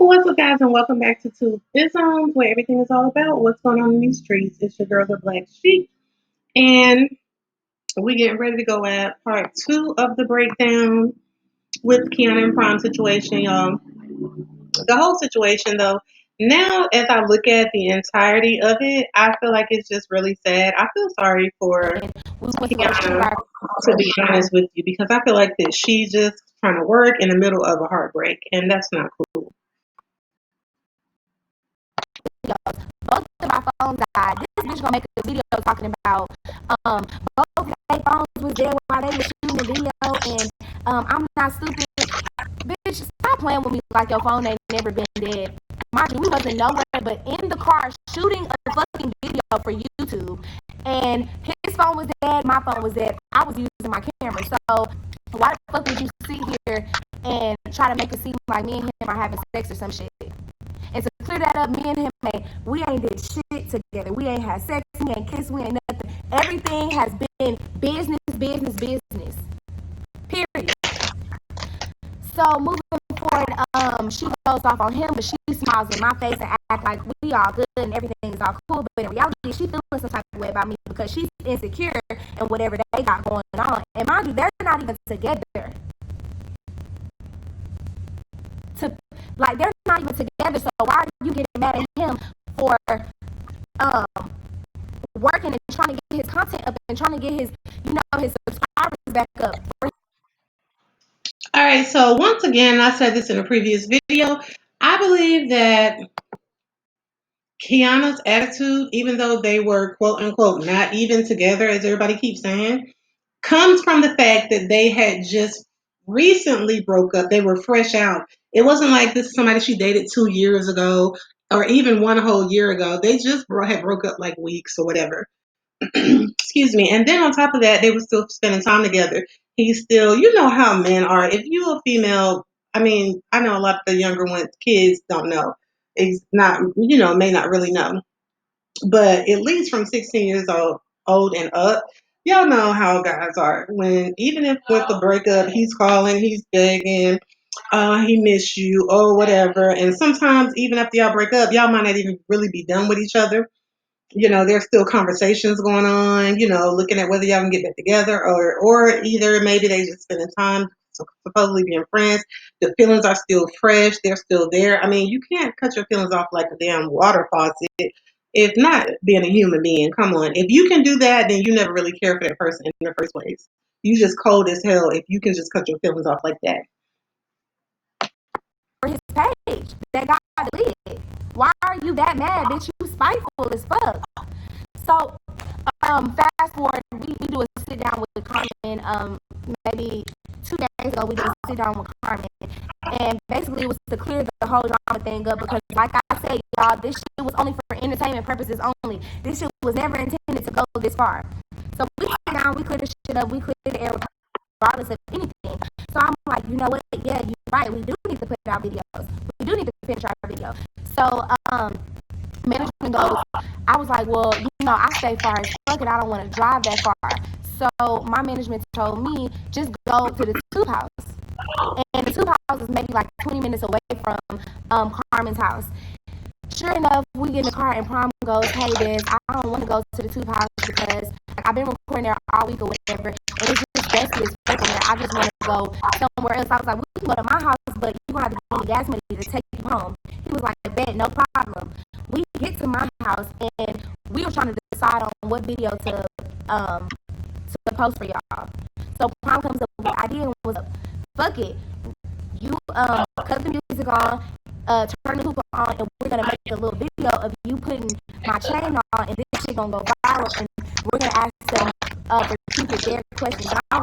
What's up, guys, and welcome back to Two Isms, where everything is all about what's going on in these streets. It's your girl, the Black Sheep, and we getting ready to go at part two of the breakdown with Kianna and Prime situation, y'all. The whole situation, though, now as I look at the entirety of it, I feel like it's just really sad. I feel sorry for Kianna, to be honest with you, because I feel like that she's just trying to work in the middle of a heartbreak, and that's not cool. Both of my phones died. This bitch gonna make a video talking about um both their phones was dead while they were shooting the video, and I'm not stupid. Bitch, stop playing with me like your phone ain't never been dead. Mind you, we wasn't nowhere but in the car shooting a fucking video for YouTube. And his phone was dead, my phone was dead. I was using my camera. So why the fuck would you sit here and try to make it seem like me and him are having sex or some shit? And to clear that up, me and him, we ain't did shit together. We ain't had sex, we ain't kissed, we ain't nothing. Everything has been business, business, business. Period. So moving forward, she goes off on him, but she smiles in my face and act like we all good and everything is all cool. But in reality, she feeling some type of way about me because she's insecure and whatever they got going on. And mind you, they're not even together. They're not even together, so why are you getting mad at him for um working and trying to get his content up and trying to get his subscribers back up? All right, so once again, I said this in a previous video. I believe that Kianna's attitude, even though they were quote unquote not even together, as everybody keeps saying, comes from the fact that they had just recently broke up. They were fresh out. It wasn't like this is somebody she dated 2 years ago or even one whole year ago. They just had broke up like weeks or whatever. Excuse me. And then on top of that, they were still spending time together. He's still, you know how men are. If you're a female, I mean, I know a lot of the younger ones, kids don't know. It's not, may not really know. But at least from 16 years old and up, y'all know how guys are. When even if with the breakup, he's calling, he's begging, he missed you or whatever. And sometimes even after y'all break up, y'all might not even really be done with each other. There's still conversations going on, looking at whether y'all can get back together or either maybe they just spending time supposedly being friends. The feelings are still fresh, they're still there. I mean, you can't cut your feelings off like a damn water faucet if not being a human being. Come on. If you can do that, then you never really care for that person in the first place. You just cold as hell if you can just cut your feelings off like that. For his page that got deleted. Why are you that mad, bitch? You spiteful as fuck. So, fast forward, we do a sit down with Carmen. Maybe 2 days ago, we did a sit down with Carmen, and basically it was to clear the whole drama thing up because, like I said, y'all, this shit was only for entertainment purposes only. This shit was never intended to go this far. So we sit down, we clear the shit up, we clear the air regardless of anything. So I'm like, you know what? Yeah, you're right. We do need to put out videos. We do need to finish our video. So, management goes, I was like, well, I stay far as fuck and I don't want to drive that far. So my management told me, just go to the tube house. And the tube house is maybe like 20 minutes away from Carmen's house. Sure enough, we get in the car and Prom goes, hey, Biz, I don't want to go to the tube house because I've been recording there all week or whatever, and it's just dusty as fuck in there. I just want to go somewhere else. I was like, we can go to my house, but you're going to have to give me gas money to take you home. He was like, bet, no problem. We get to my house, and we were trying to decide on what video to post for y'all. So Prom comes up with the idea and was, fuck it. You cut the music on, turn the hoop on, and we're gonna make a little video of you putting my chain on, and this shit gonna go viral, and we're gonna ask them for stupid their questions. And I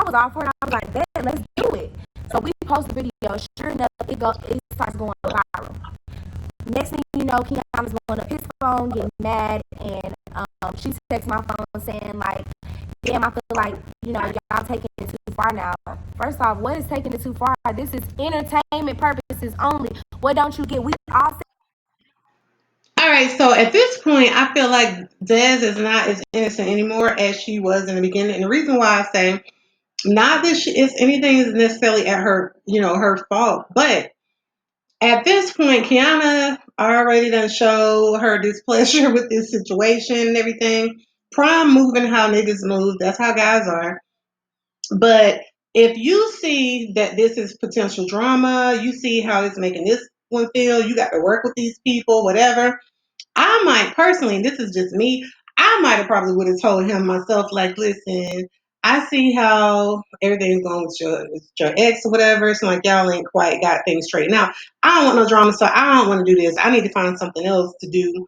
was all for it. I was like, bet, let's do it. So we post the video. Sure enough, it starts going viral. Next thing you know, Kianna's blowing up his phone, getting mad, and she texts my phone saying like, damn, I feel like, y'all taking it too far now. First off, what is taking it too far? This is entertainment purposes only. What don't you get? We all All right, so at this point, I feel like Des is not as innocent anymore as she was in the beginning. And the reason why I say not that it's anything is necessarily at her, her fault, but At this point, Kianna already done show her displeasure with this situation and everything. Prime moving how niggas move. That's how guys are. But if you see that this is potential drama, you see how it's making this one feel, you got to work with these people, whatever. I might personally, and this is just me, I might have probably would have told him myself, like, listen, I see how everything's going with your ex or whatever. It's like y'all ain't quite got things straight. Now, I don't want no drama, so I don't want to do this. I need to find something else to do.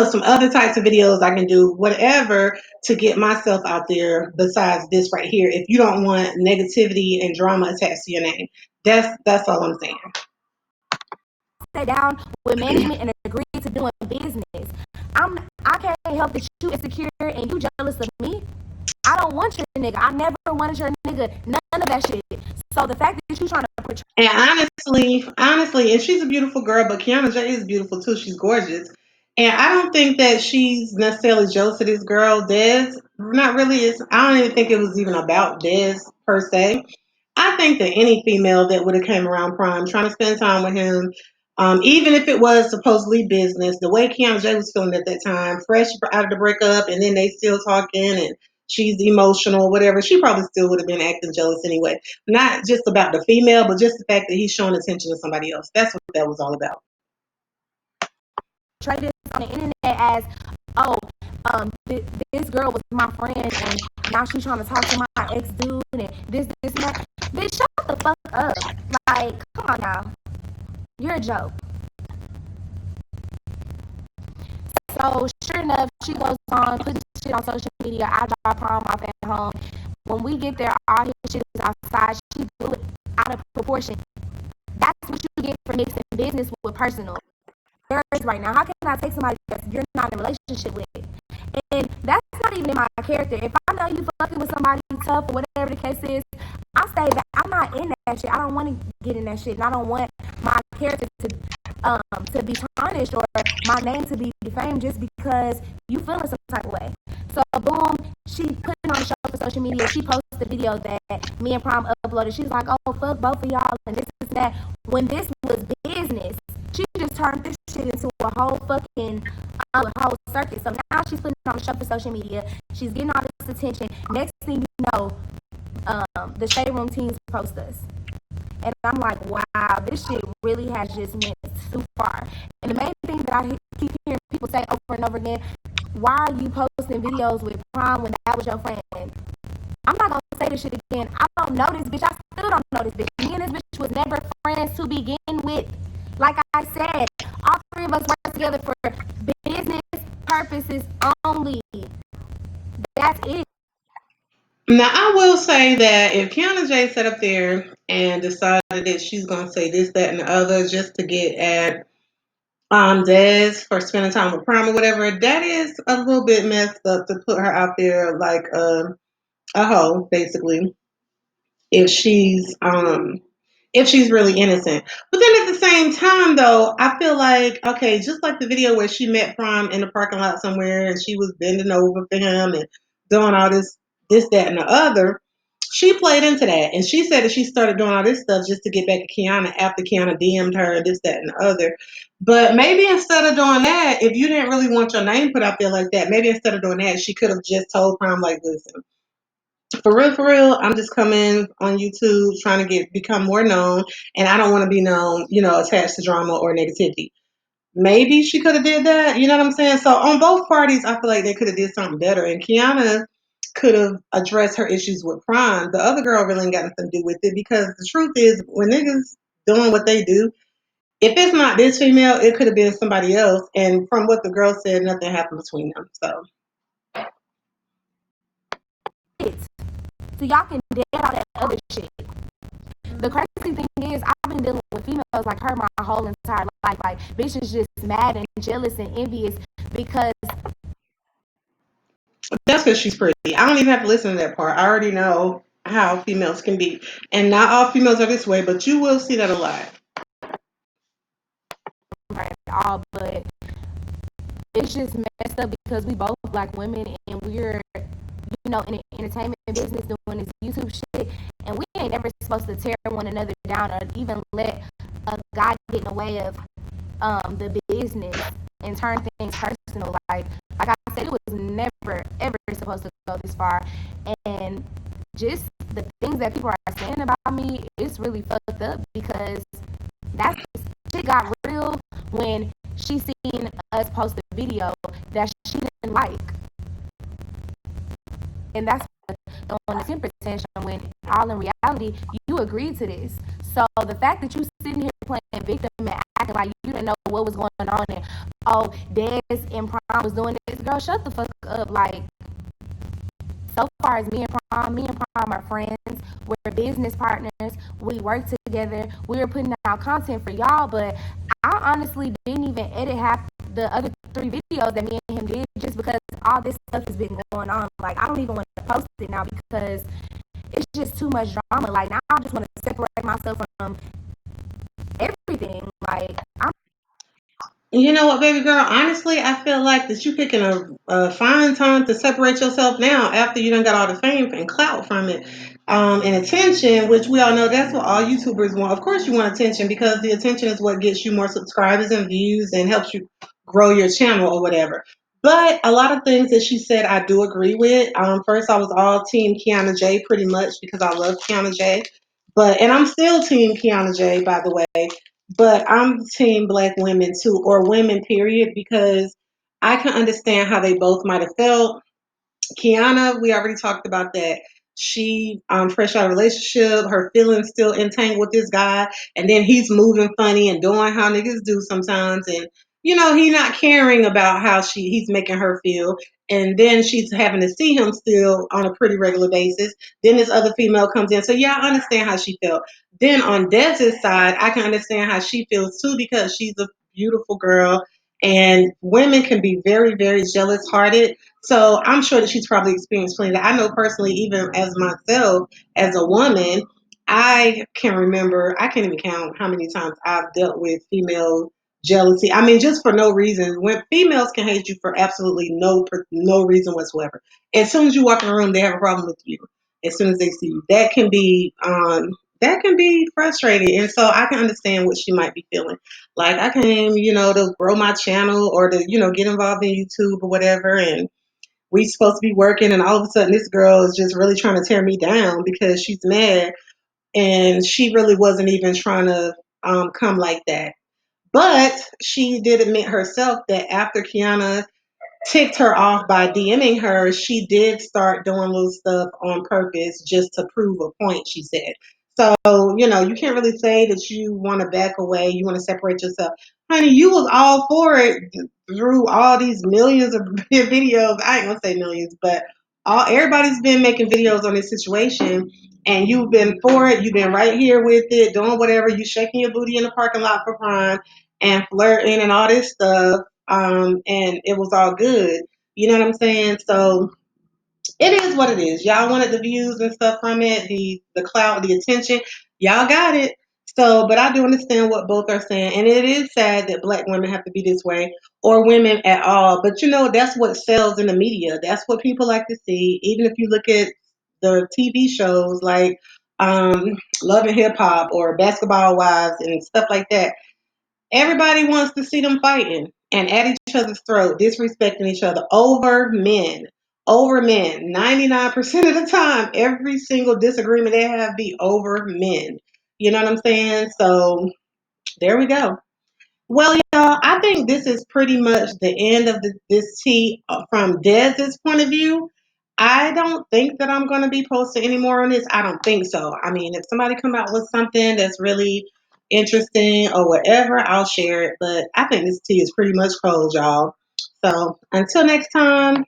Some other types of videos I can do, whatever, to get myself out there besides this right here. If you don't want negativity and drama attached to your name, that's all I'm saying. Sit down with management and agree to doing business. I can't help that you insecure and you jealous of me. I don't want your nigga. I never wanted your nigga. None of that shit. So the fact that you trying to portray. And honestly, and she's a beautiful girl, but Kiana J is beautiful too. She's gorgeous. And I don't think that she's necessarily jealous of this girl, Des. Not really. I don't even think it was even about Des per se. I think that any female that would have came around Prime trying to spend time with him, even if it was supposedly business, the way Kiana J was feeling at that time, fresh out of the breakup, and then they still talking and she's emotional, whatever, she probably still would have been acting jealous anyway. Not just about the female, but just the fact that he's showing attention to somebody else. That's what that was all about. Portray this on the internet as, oh, this girl was my friend and now she's trying to talk to my ex dude and this, and that. Bitch, shut the fuck up. Like, come on now. You're a joke. So sure enough, she goes on, puts shit on social media. I drop Prom off at home. When we get there, all his shit is outside. She blew it out of proportion. That's what you get for mixing business with personal. Right now, how can I take somebody that you're not in a relationship with? And that's not even in my character. If I know you fucking with somebody tough or whatever the case is, I stay back. I'm not in that shit. I don't want to get in that shit, and I don't want my character to be tarnished or my name to be defamed just because you feeling some type of way. So boom, she put it on the show for social media. She posted a video that me and Prime uploaded. She's like, "Oh fuck both of y'all," and this is that. When this was business, she just turned this shit into a whole fucking whole circus. So now she's putting it on the show for social media. She's getting all this attention. Next thing you know, the Shade Room teams post us. And I'm like, wow, this shit really has just went too far. And the main thing that I keep hearing people say over and over again, why are you posting videos with Prime when that was your friend? I'm not gonna say this shit again. I don't know this bitch. I still don't know this bitch. Me and this bitch was never friends to begin with. Like I said, all three of us work together for business purposes only. That's it. Now, I will say that if Kiana J sat up there and decided that she's going to say this, that, and the other just to get at Des for spending time with Prime or whatever, that is a little bit messed up to put her out there like a hoe, basically. If she's really innocent. But then at the same time, though, I feel like, okay, just like the video where she met Prime in the parking lot somewhere and she was bending over for him and doing all this, that, and the other, she played into that. And she said that she started doing all this stuff just to get back at Kiana after Kiana DM'd her, this, that, and the other. But maybe instead of doing that, if you didn't really want your name put out there like that, maybe instead of doing that, she could have just told Prime, like, listen, for real, I'm just coming on YouTube trying to become more known, and I don't want to be known, attached to drama or negativity. Maybe she could have did that. You know what I'm saying? So on both parties, I feel like they could have did something better, and Kiana could have addressed her issues with Prime. The other girl really ain't got nothing to do with it because the truth is, when niggas doing what they do, if it's not this female, it could have been somebody else. And from what the girl said, nothing happened between them. So So y'all can dead all that other shit. The crazy thing is, I've been dealing with females like her my whole entire life. Like, bitches just mad and jealous and envious because that's because she's pretty. I don't even have to listen to that part. I already know how females can be. And not all females are this way, but you will see that a lot. right, all, but it's just messed up because we both black women and we're in the entertainment business doing this YouTube shit, and we ain't ever supposed to tear one another down or even let a guy get in the way of the business and turn things personal. Like I said, it was never ever supposed to go this far, and just the things that people are saying about me, it's really fucked up because that's shit got real when she seen us post a video that she didn't like, and that's on the temper tantrum when all in reality you agreed to this. So the fact that you sitting here playing victim and acting like you didn't know what was going on and oh Des and Prom was doing this, girl, shut the fuck up. Like so far as me and Prom are friends. We're business partners. We work together. We were putting out content for y'all, but I honestly didn't even edit half the other 3 videos that me and him did just because all this stuff has been going on. Like I don't even want to post it now because it's just too much drama. Like now I just want to separate myself from everything. Like I'm You know what, baby girl? Honestly, I feel like that you picking a fine time to separate yourself now after you done got all the fame and clout from it, and attention, which we all know that's what all YouTubers want. Of course, you want attention because the attention is what gets you more subscribers and views and helps you grow your channel or whatever. But a lot of things that she said, I do agree with. First, I was all team Kianna J pretty much because I love Kianna J. And I'm still team Kianna J, by the way, but I'm team black women too, or women period, because I can understand how they both might have felt. Kianna, we already talked about that. She fresh out of a relationship, her feelings still entangled with this guy, and then he's moving funny and doing how niggas do sometimes, and he not caring about how he's making her feel, and then she's having to see him still on a pretty regular basis. Then this other female comes in, so yeah, I understand how she felt. Then on Dez's side, I can understand how she feels too because she's a beautiful girl, and women can be very, very jealous hearted, so I'm sure that she's probably experienced plenty of that. I know personally, even as myself, as a woman, I can remember, I can't even count how many times I've dealt with female jealousy. I mean, just for no reason. When females can hate you for absolutely no reason whatsoever. As soon as you walk in the room, they have a problem with you. As soon as they see you, that can be frustrating. And so I can understand what she might be feeling. Like I came, to grow my channel or to, get involved in YouTube or whatever, and we supposed to be working, and all of a sudden this girl is just really trying to tear me down because she's mad, and she really wasn't even trying to come like that. But she did admit herself that after Kianna ticked her off by DMing her, she did start doing little stuff on purpose just to prove a point, she said. So, you can't really say that you want to back away, you want to separate yourself. Honey, you was all for it through all these millions of videos. I ain't gonna say millions, but everybody's been making videos on this situation, and you've been for it. You've been right here with it, doing whatever. You shaking your booty in the parking lot for Prime and flirting and all this stuff, and it was all good. You know what I'm saying? So it is what it is. Y'all wanted the views and stuff from it, the clout, the attention. Y'all got it. So, but I do understand what both are saying, and it is sad that black women have to be this way, or women at all. But that's what sells in the media. That's what people like to see. Even if you look at the TV shows like Love and Hip Hop or Basketball Wives and stuff like that, everybody wants to see them fighting and at each other's throat, disrespecting each other over men. Over men. 99% of the time, every single disagreement they have be over men. You know what I'm saying? So there we go. Well, y'all, I think this is pretty much the end of this tea from Dez's point of view. I don't think that I'm going to be posting any more on this. I don't think so. I mean, if somebody come out with something that's really interesting or whatever, I'll share it. But I think this tea is pretty much cold, y'all. So until next time.